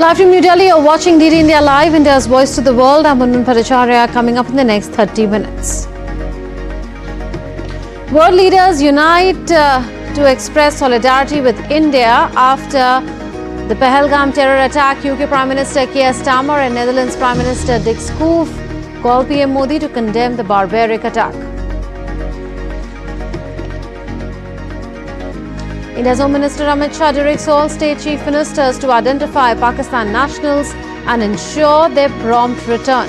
Live from New Delhi, you're watching DD India Live, India's voice to the world. I'm Munun Paracharya, coming up in the next 30 minutes. World leaders unite to express solidarity with India after the Pahalgam terror attack. UK Prime Minister Keir Starmer and Netherlands Prime Minister Schoof call PM Modi to condemn the barbaric attack. India's Home Minister Amit Shah directs all state chief ministers to identify Pakistan nationals and ensure their prompt return.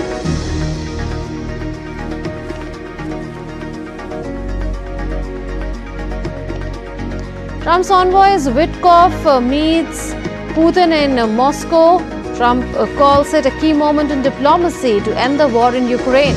Trump's envoy Witkoff meets Putin in Moscow. Trump calls it a key moment in diplomacy to end the war in Ukraine.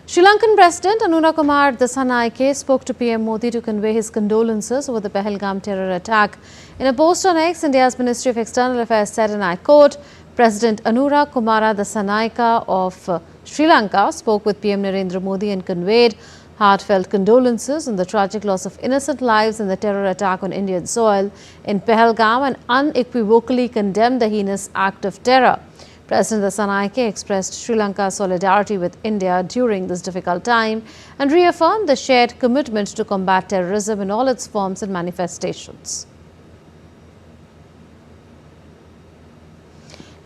Sri Lankan President Anurakkumar Dissanayake spoke to PM Modi to convey his condolences over the Pahalgam terror attack. In a post on X, India's Ministry of External Affairs said, and I quote, President Anurakkumar Dissanayake of Sri Lanka spoke with PM Narendra Modi and conveyed heartfelt condolences on the tragic loss of innocent lives in the terror attack on Indian soil in Pahalgam and unequivocally condemned the heinous act of terror. President Dissanayake expressed Sri Lanka's solidarity with India during this difficult time and reaffirmed the shared commitment to combat terrorism in all its forms and manifestations.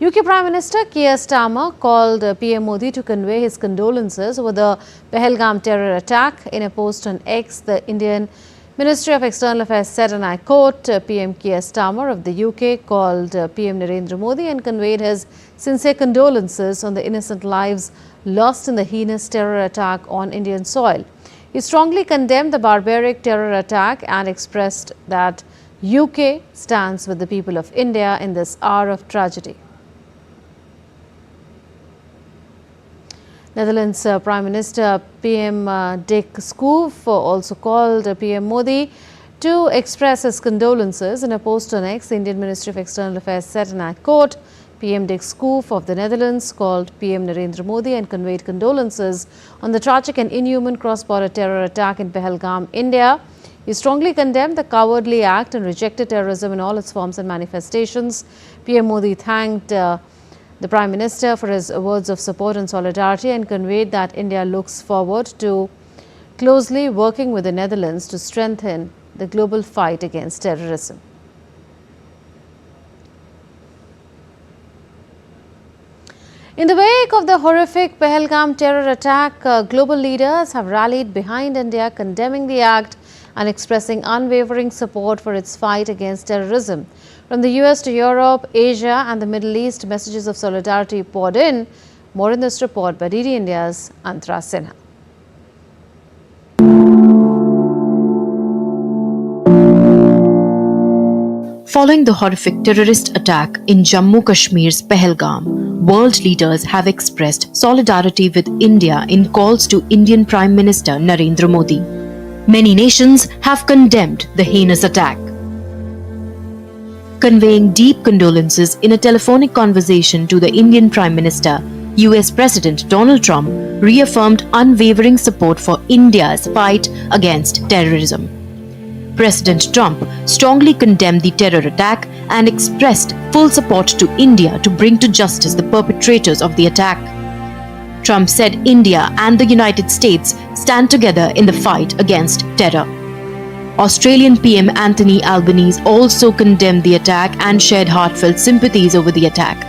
UK Prime Minister Keir Starmer called PM Modi to convey his condolences over the Pahalgam terror attack. In a post on X, the Indian Ministry of External Affairs said, and I quote, PM Keir Starmer of the UK called PM Narendra Modi and conveyed his sincere condolences on the innocent lives lost in the heinous terror attack on Indian soil. He strongly condemned the barbaric terror attack and expressed that UK stands with the people of India in this hour of tragedy. Netherlands Prime Minister PM Schoof also called PM Modi to express his condolences. In a post on X, the Indian Ministry of External Affairs said, and I quote, PM Schoof of the Netherlands called PM Narendra Modi and conveyed condolences on the tragic and inhuman cross-border terror attack in Pahalgam, India. He strongly condemned the cowardly act and rejected terrorism in all its forms and manifestations. PM Modi thanked the Prime Minister for his words of support and solidarity and conveyed that India looks forward to closely working with the Netherlands to strengthen the global fight against terrorism. In the wake of the horrific Pahalgam terror attack, global leaders have rallied behind India, condemning the act and expressing unwavering support for its fight against terrorism. From the US to Europe, Asia and the Middle East, messages of solidarity poured in. More in this report by DD India's Antara Sinha. Following the horrific terrorist attack in Jammu Kashmir's Pahalgam, world leaders have expressed solidarity with India in calls to Indian Prime Minister Narendra Modi. Many nations have condemned the heinous attack. Conveying deep condolences in a telephonic conversation to the Indian Prime Minister, US President Donald Trump reaffirmed unwavering support for India's fight against terrorism. President Trump strongly condemned the terror attack and expressed full support to India to bring to justice the perpetrators of the attack. Trump said India and the United States stand together in the fight against terror. Australian PM Anthony Albanese also condemned the attack and shared heartfelt sympathies over the attack.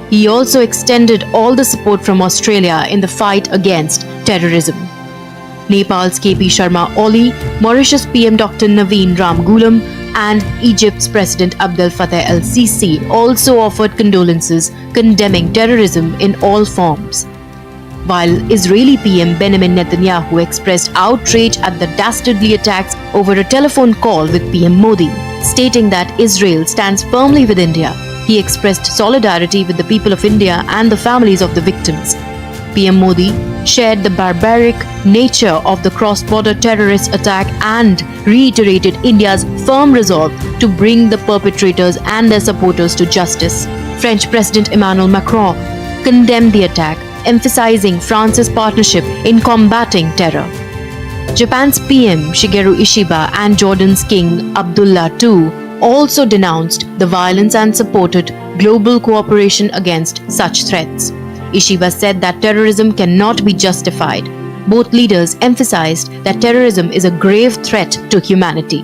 He also extended all the support from Australia in the fight against terrorism. Nepal's KP Sharma Oli, Mauritius PM Dr. Naveen Ramgoolam and Egypt's President Abdel Fattah el-Sisi also offered condolences condemning terrorism in all forms. While Israeli PM Benjamin Netanyahu expressed outrage at the dastardly attacks over a telephone call with PM Modi, stating that Israel stands firmly with India, he expressed solidarity with the people of India and the families of the victims. PM Modi shared the barbaric nature of the cross-border terrorist attack and reiterated India's firm resolve to bring the perpetrators and their supporters to justice. French President Emmanuel Macron condemned the attack, emphasizing France's partnership in combating terror. Japan's PM Shigeru Ishiba and Jordan's King Abdullah II also denounced the violence and supported global cooperation against such threats. Ishiba said that terrorism cannot be justified. Both leaders emphasized that terrorism is a grave threat to humanity.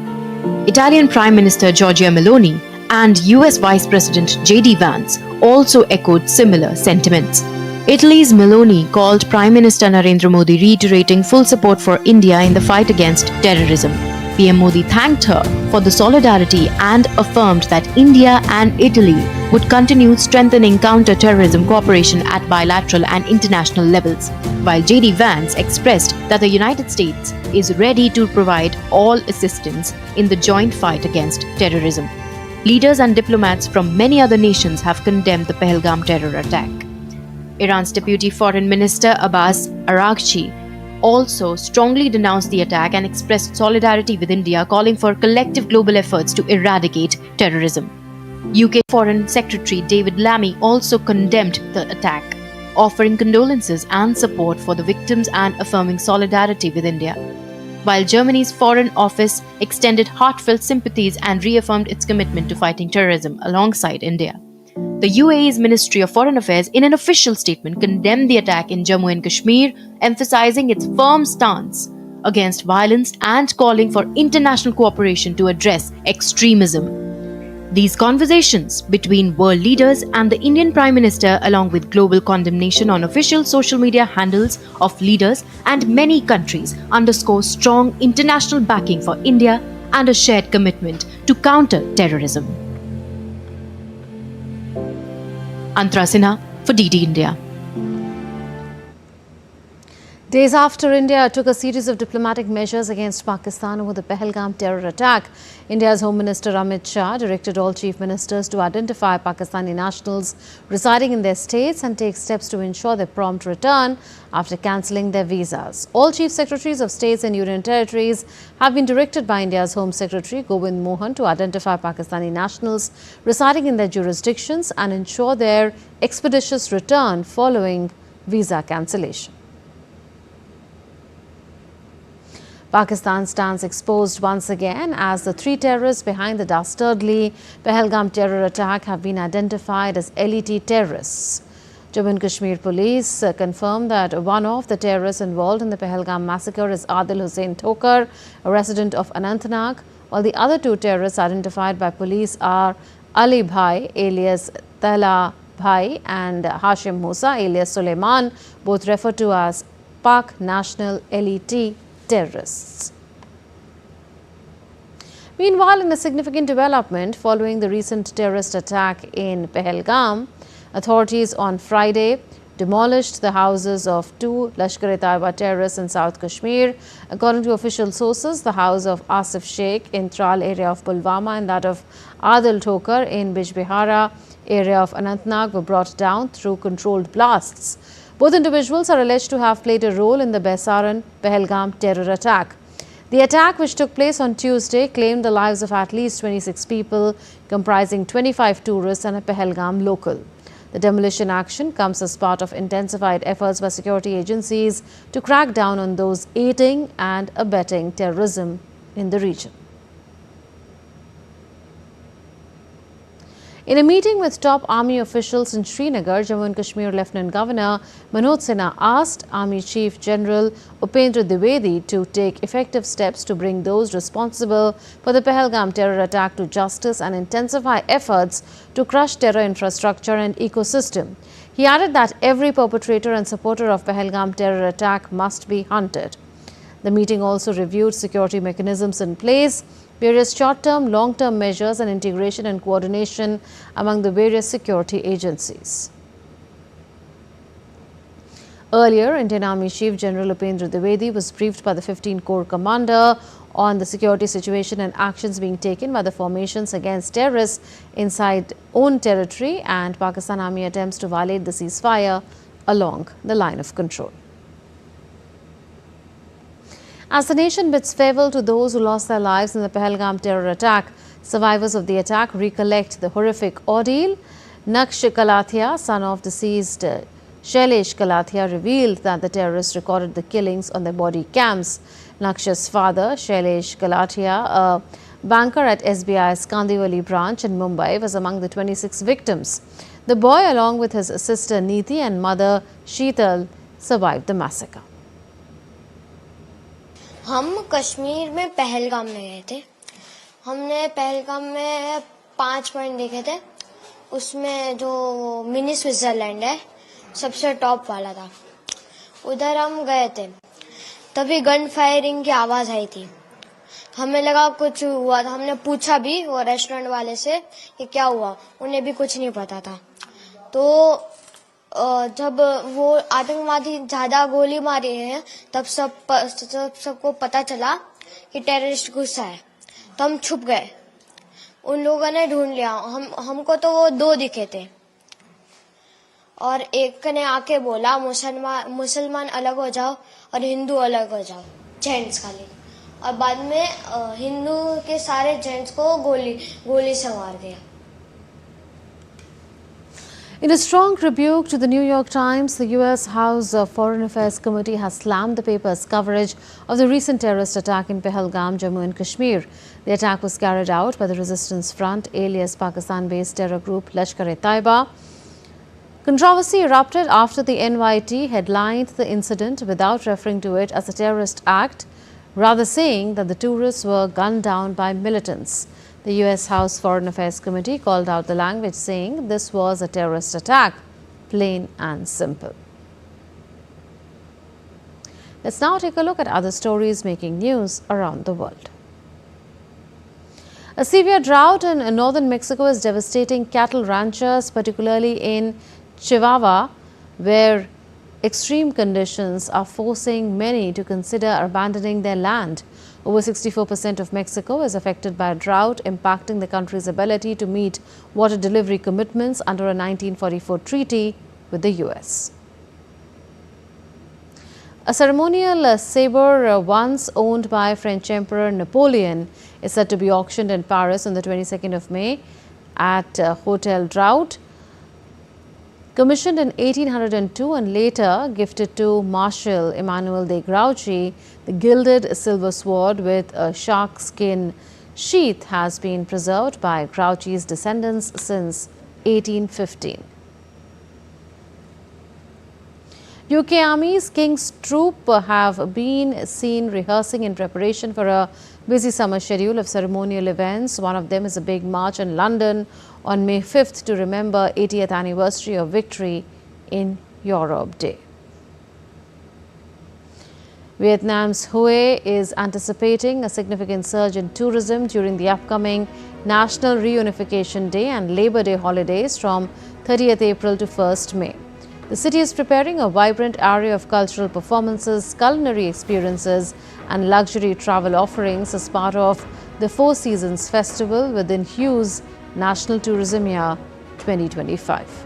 Italian Prime Minister Giorgia Meloni and US Vice President J.D. Vance also echoed similar sentiments. Italy's Meloni called Prime Minister Narendra Modi, reiterating full support for India in the fight against terrorism. PM Modi thanked her for the solidarity and affirmed that India and Italy would continue strengthening counter-terrorism cooperation at bilateral and international levels, while J.D. Vance expressed that the United States is ready to provide all assistance in the joint fight against terrorism. Leaders and diplomats from many other nations have condemned the Pahalgam terror attack. Iran's Deputy Foreign Minister Abbas Araghchi also strongly denounced the attack and expressed solidarity with India, calling for collective global efforts to eradicate terrorism. UK Foreign Secretary David Lammy also condemned the attack, offering condolences and support for the victims and affirming solidarity with India. While Germany's Foreign Office extended heartfelt sympathies and reaffirmed its commitment to fighting terrorism alongside India. The UAE's Ministry of Foreign Affairs, in an official statement, condemned the attack in Jammu and Kashmir, emphasizing its firm stance against violence and calling for international cooperation to address extremism. These conversations between world leaders and the Indian Prime Minister, along with global condemnation on official social media handles of leaders and many countries, underscore strong international backing for India and a shared commitment to counter terrorism. Antara Sinha for DD India. Days after India took a series of diplomatic measures against Pakistan over the Pahalgam terror attack, India's Home Minister Amit Shah directed all chief ministers to identify Pakistani nationals residing in their states and take steps to ensure their prompt return after cancelling their visas. All chief secretaries of states and union territories have been directed by India's Home Secretary Govind Mohan to identify Pakistani nationals residing in their jurisdictions and ensure their expeditious return following visa cancellation. Pakistan stands exposed once again as the three terrorists behind the dastardly Pahalgam terror attack have been identified as LET terrorists. Jammu and Kashmir police confirmed that one of the terrorists involved in the Pahalgam massacre is Adil Hussain Thokar, a resident of Anantnag, while the other two terrorists identified by police are Ali Bhai alias Tala Bhai and Hashim Musa alias Suleiman, both referred to as Pak National LET terrorists. Meanwhile, in a significant development following the recent terrorist attack in Pahalgam, authorities on Friday demolished the houses of two Lashkar-e-Taiba terrorists in South Kashmir. According to official sources, the house of Asif Sheikh in Tral area of Pulwama and that of Adil Thokar in Bijbihara area of Anantnag were brought down through controlled blasts. Both individuals are alleged to have played a role in the Baisaran Pahalgam terror attack. The attack, which took place on Tuesday, claimed the lives of at least 26 people, comprising 25 tourists and a Pahalgam local. The demolition action comes as part of intensified efforts by security agencies to crack down on those aiding and abetting terrorism in the region. In a meeting with top army officials in Srinagar, Jammu and Kashmir Lieutenant Governor Manoj Sinha asked Army Chief General Upendra Dwivedi to take effective steps to bring those responsible for the Pahalgam terror attack to justice and intensify efforts to crush terror infrastructure and ecosystem. He added that every perpetrator and supporter of Pahalgam terror attack must be hunted. The meeting also reviewed security mechanisms in place, various short-term, long-term measures and integration and coordination among the various security agencies. Earlier, Indian Army Chief General Upendra Dwivedi was briefed by the 15 Corps Commander on the security situation and actions being taken by the formations against terrorists inside own territory and Pakistan Army attempts to violate the ceasefire along the line of control. As the nation bids farewell to those who lost their lives in the Pahalgam terror attack, survivors of the attack recollect the horrific ordeal. Naksh Kalathia, son of deceased Shailesh Kalathia, revealed that the terrorists recorded the killings on their body cams. Naksh's father, Shailesh Kalathia, a banker at SBI's Kandivali branch in Mumbai, was among the 26 victims. The boy, along with his sister Neeti and mother Sheetal, survived the massacre. हम कश्मीर में पहलगाम में गए थे। हमने पहलगाम में 5 point देखे थे। उसमें जो मिनी स्विट्जरलैंड है सबसे टॉप वाला था, उधर हम गए थे। तभी गन फायरिंग की आवाज आई थी। हमें लगा कुछ हुआ था। हमने पूछा भी वो रेस्टोरेंट वाले से कि क्या हुआ, उन्हें भी कुछ नहीं पता था। तो जब वो आतंकवादी ज्यादा गोली मारे हैं तब सबको पता चला कि टेररिस्ट घुसा है, तो हम छुप गए। उन लोगों ने ढूंढ लिया। हमको तो वो 2 दिखे थे और एक ने आके बोला मुसलमान अलग हो जाओ और हिंदू अलग हो जाओ, जेंट्स खाली। और बाद में हिंदू के सारे जेंट्स को गोली से मार दिया। In a strong rebuke to the New York Times, the U.S. House Foreign Affairs Committee has slammed the paper's coverage of the recent terrorist attack in Pahalgam, Jammu and Kashmir. The attack was carried out by the Resistance Front, alias Pakistan-based terror group Lashkar-e-Taiba. Controversy erupted after the NYT headlined the incident without referring to it as a terrorist act, rather saying that the tourists were gunned down by militants. The U.S. House Foreign Affairs Committee called out the language, saying this was a terrorist attack, plain and simple. Let's now take a look at other stories making news around the world. A severe drought in northern Mexico is devastating cattle ranchers, particularly in Chihuahua, where extreme conditions are forcing many to consider abandoning their land. Over 64% of Mexico is affected by a drought, impacting the country's ability to meet water delivery commitments under a 1944 treaty with the U.S. A ceremonial sabre once owned by French Emperor Napoleon is set to be auctioned in Paris on the 22nd of May at Hotel Drought. Commissioned in 1802 and later gifted to Marshal Emmanuel de Grouchy, the gilded silver sword with a shark skin sheath has been preserved by Grouchy's descendants since 1815. UK Army's King's Troop have been seen rehearsing in preparation for a busy summer schedule of ceremonial events. One of them is a big march in London on May 5th to remember 80th anniversary of victory in Europe Day. Vietnam's Hue is anticipating a significant surge in tourism during the upcoming National Reunification Day and Labor Day holidays from 30th April to 1st May. The city is preparing a vibrant array of cultural performances, culinary experiences and luxury travel offerings as part of the Four Seasons Festival within Hue's National Tourism Year 2025.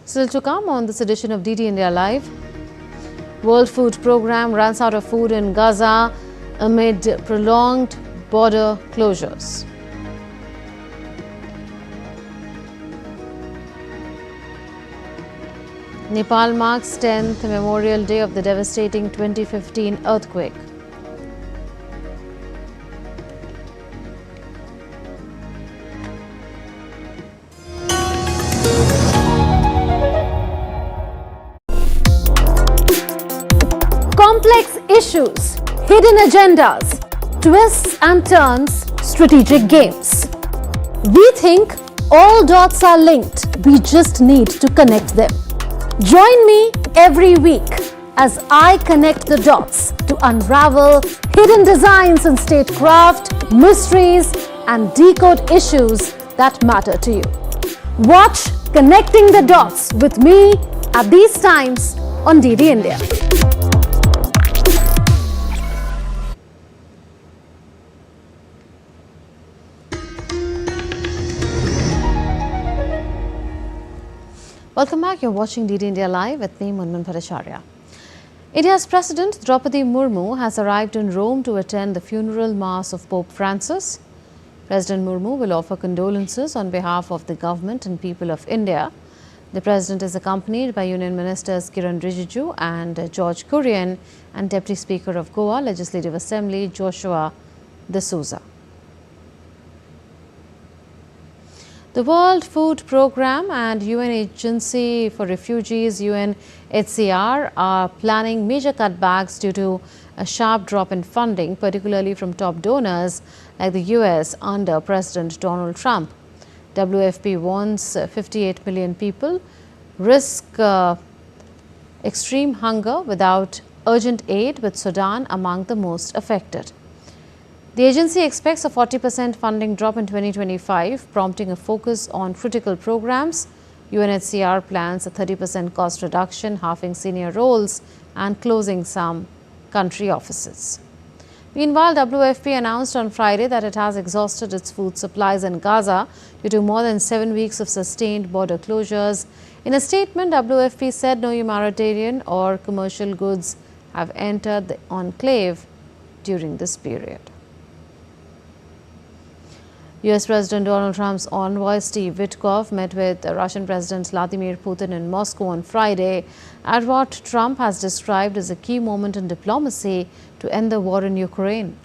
Still to come on this edition of DD India Live. World Food Programme runs out of food in Gaza amid prolonged border closures. Nepal marks 10th Memorial Day of the devastating 2015 earthquake. Complex issues, hidden agendas, twists and turns, strategic games. We think all dots are linked, we just need to connect them. Join me every week as I connect the dots to unravel hidden designs in statecraft, mysteries and decode issues that matter to you. Watch Connecting the Dots with me at these times on DD India. Welcome back. You're watching DD India Live with me, Munman Bhattacharya. India's President Draupadi Murmu has arrived in Rome to attend the funeral mass of Pope Francis. President Murmu will offer condolences on behalf of the government and people of India. The President is accompanied by Union Ministers Kiran Rijiju and George Kurian and Deputy Speaker of Goa Legislative Assembly Joshua D'Souza. The World Food Programme and UN Agency for Refugees UNHCR are planning major cutbacks due to a sharp drop in funding, particularly from top donors like the US under President Donald Trump. WFP warns 58 million people risk extreme hunger without urgent aid, with Sudan among the most affected. The agency expects a 40% funding drop in 2025, prompting a focus on critical programs. UNHCR plans a 30% cost reduction, halving senior roles and closing some country offices. Meanwhile, WFP announced on Friday that it has exhausted its food supplies in Gaza due to more than 7 weeks of sustained border closures. In a statement, WFP said no humanitarian or commercial goods have entered the enclave during this period. US President Donald Trump's envoy Steve Witkoff met with Russian President Vladimir Putin in Moscow on Friday at what Trump has described as a key moment in diplomacy to end the war in Ukraine.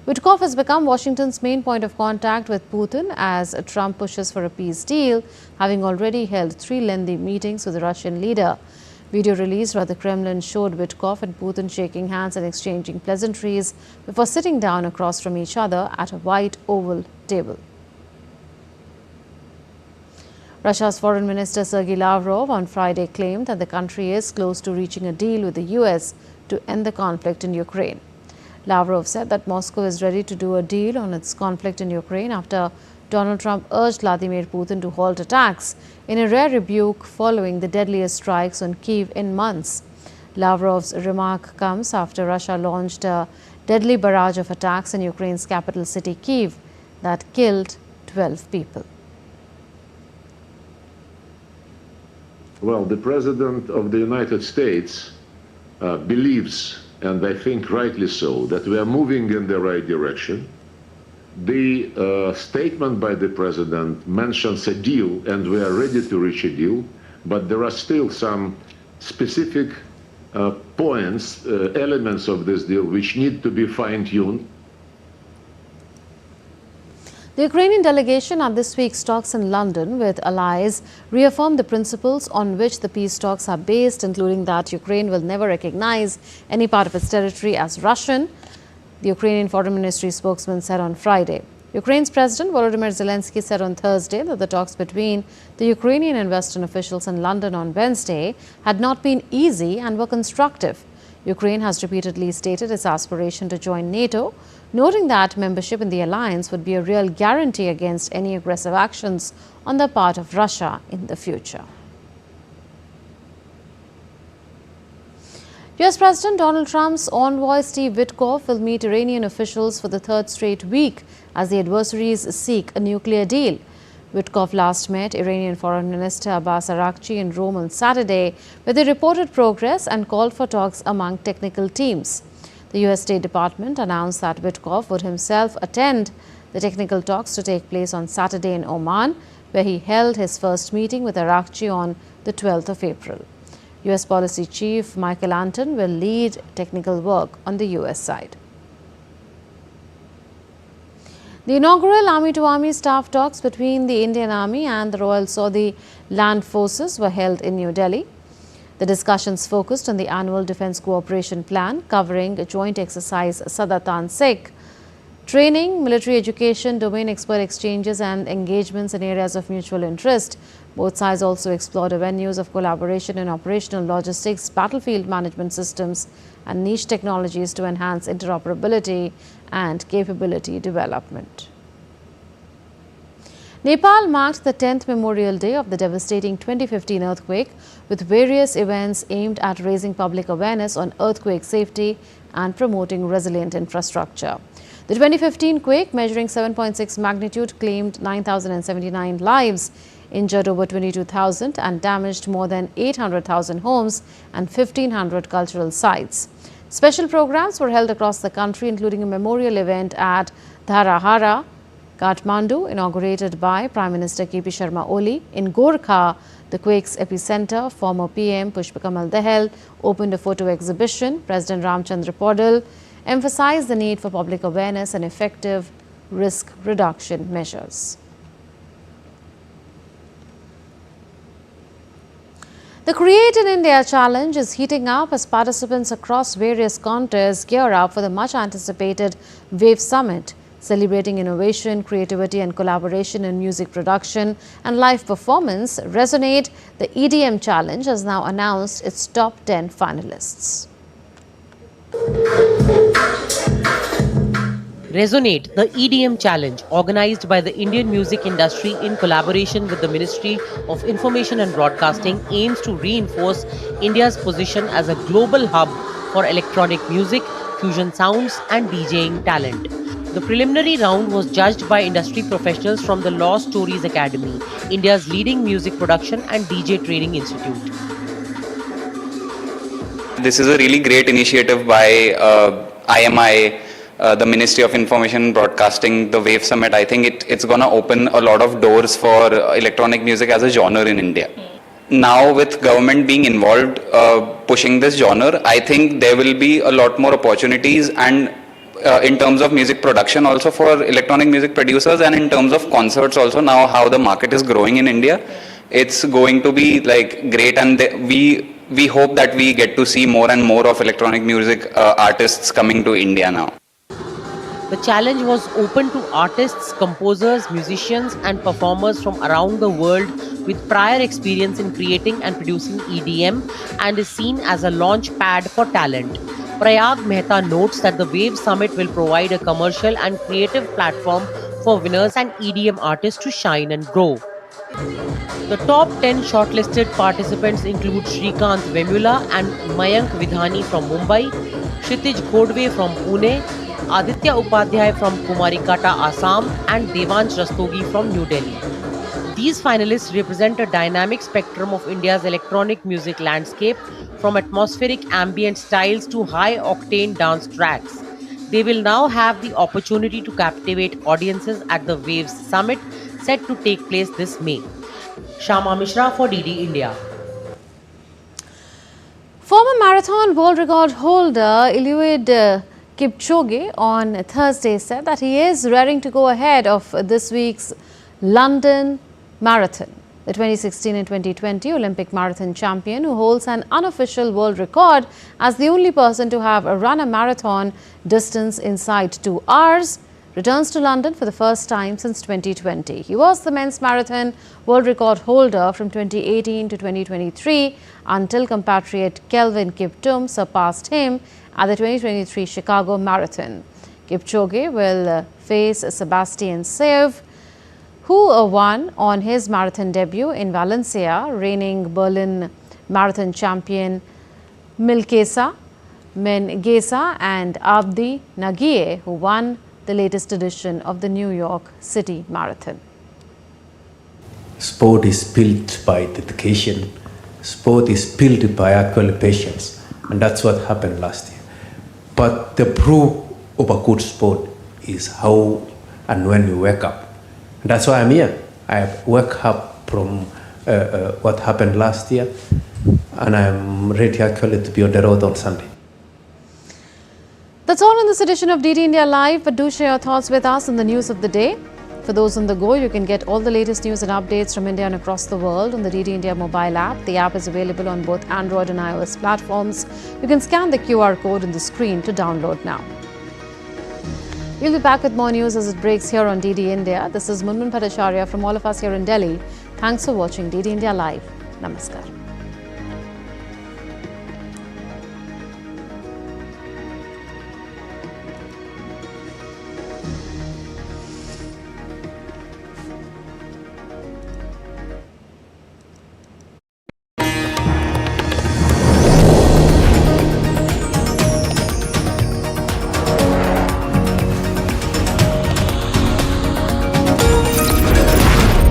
Witkoff has become Washington's main point of contact with Putin as Trump pushes for a peace deal, having already held 3 lengthy meetings with the Russian leader. Video released by the Kremlin showed Witkoff and Putin shaking hands and exchanging pleasantries before sitting down across from each other at a white oval table. Russia's Foreign Minister Sergei Lavrov on Friday claimed that the country is close to reaching a deal with the US to end the conflict in Ukraine. Lavrov said that Moscow is ready to do a deal on its conflict in Ukraine after Donald Trump urged Vladimir Putin to halt attacks in a rare rebuke following the deadliest strikes on Kyiv in months. Lavrov's remark comes after Russia launched a deadly barrage of attacks in Ukraine's capital city Kyiv that killed 12 people. Well, the President of the United States believes, and I think rightly so, that we are moving in the right direction. The statement by the President mentions a deal, and we are ready to reach a deal, but there are still some specific points, elements of this deal which need to be fine-tuned. The Ukrainian delegation at this week's talks in London with allies reaffirmed the principles on which the peace talks are based, including that Ukraine will never recognize any part of its territory as Russian. The Ukrainian Foreign Ministry spokesman said on Friday. Ukraine's President Volodymyr Zelensky said on Thursday that the talks between the Ukrainian and Western officials in London on Wednesday had not been easy and were constructive. Ukraine has repeatedly stated its aspiration to join NATO, noting that membership in the alliance would be a real guarantee against any aggressive actions on the part of Russia in the future. US President Donald Trump's envoy Steve Witkoff will meet Iranian officials for the 3rd straight week as the adversaries seek a nuclear deal. Witkoff last met Iranian Foreign Minister Abbas Araghchi in Rome on Saturday, where they reported progress and called for talks among technical teams. The US State Department announced that Witkoff would himself attend the technical talks to take place on Saturday in Oman, where he held his first meeting with Araghchi on the 12th of April. US Policy Chief Michael Anton will lead technical work on the US side. The inaugural Army-to-Army staff talks between the Indian Army and the Royal Saudi Land Forces were held in New Delhi. The discussions focused on the annual Defence Cooperation Plan, covering a joint exercise Sadatan-Sikh, training, military education, domain expert exchanges and engagements in areas of mutual interest. Both sides also explored avenues of collaboration in operational logistics, battlefield management systems and niche technologies to enhance interoperability and capability development. Nepal marked the 10th Memorial Day of the devastating 2015 earthquake, with various events aimed at raising public awareness on earthquake safety and promoting resilient infrastructure. The 2015 quake, measuring 7.6 magnitude, claimed 9,079 lives injured over 22,000 and damaged more than 800,000 homes and 1,500 cultural sites. Special programs were held across the country, including a memorial event at Dharahara, Kathmandu, inaugurated by Prime Minister KP Sharma Oli. In Gorkha, the quake's epicenter, former PM Pushpakamal Dahal opened a photo exhibition. President Ramchandra Podal emphasized the need for public awareness and effective risk reduction measures. The Create in India challenge is heating up as participants across various contests gear up for the much-anticipated WAVE Summit, celebrating innovation, creativity and collaboration in music production and live performance. Resonate, the EDM challenge, has now announced its top 10 finalists. Resonate, the EDM challenge, organized by the Indian music industry in collaboration with the Ministry of Information and Broadcasting, aims to reinforce India's position as a global hub for electronic music, fusion sounds and DJing talent. The preliminary round was judged by industry professionals from the Law Stories Academy, India's leading music production and DJ training institute. This is a really great initiative by IMI, the Ministry of Information and Broadcasting, the WAVE Summit. I think it's going to open a lot of doors for electronic music as a genre in India. Now with government being involved, pushing this genre, I think there will be a lot more opportunities, and in terms of music production also for electronic music producers, and in terms of concerts also, now how the market is growing in India, it's going to be like great, and we hope that we get to see more and more of electronic music artists coming to India now. The challenge was open to artists, composers, musicians and performers from around the world with prior experience in creating and producing EDM, and is seen as a launch pad for talent. Prayag Mehta notes that the WAVE Summit will provide a commercial and creative platform for winners and EDM artists to shine and grow. The top 10 shortlisted participants include Shrikant Vemula and Mayank Vidhani from Mumbai, Kshitij Godwe from Pune, Aditya Upadhyay from Kumarikata, Assam and Devansh Rastogi from New Delhi. These finalists represent a dynamic spectrum of India's electronic music landscape, from atmospheric ambient styles to high-octane dance tracks. They will now have the opportunity to captivate audiences at the WAVE Summit, set to take place this May. Shama Mishra for DD India. Former marathon world record holder Eliud Kipchoge on Thursday said that he is raring to go ahead of this week's London Marathon. The 2016 and 2020 Olympic marathon champion, who holds an unofficial world record as the only person to have run a marathon distance inside 2 hours, returns to London for the first time since 2020. He was the men's marathon world record holder from 2018 to 2023 until compatriot Kelvin Kiptum surpassed him at the 2023 Chicago Marathon. Kipchoge will face Sebastian Saeve, who won on his marathon debut in Valencia, reigning Berlin marathon champion Milkesa Mengesa and Abdi Nagie, who won the latest edition of the New York City Marathon. Sport is built by dedication. Sport is built by actual patience. And that's what happened last year. But the proof of a good sport is how and when you wake up. And that's why I'm here. I woke up from what happened last year, and I'm ready actually to be on the road on Sunday. That's all in this edition of DD India Live, but do share your thoughts with us on the news of the day. For those on the go, you can get all the latest news and updates from India and across the world on the DD India mobile app. The app is available on both Android and iOS platforms. You can scan the QR code on the screen to download now. We'll be back with more news as it breaks here on DD India. This is Munmun Bhattacharya from all of us here in Delhi. Thanks for watching DD India Live. Namaskar.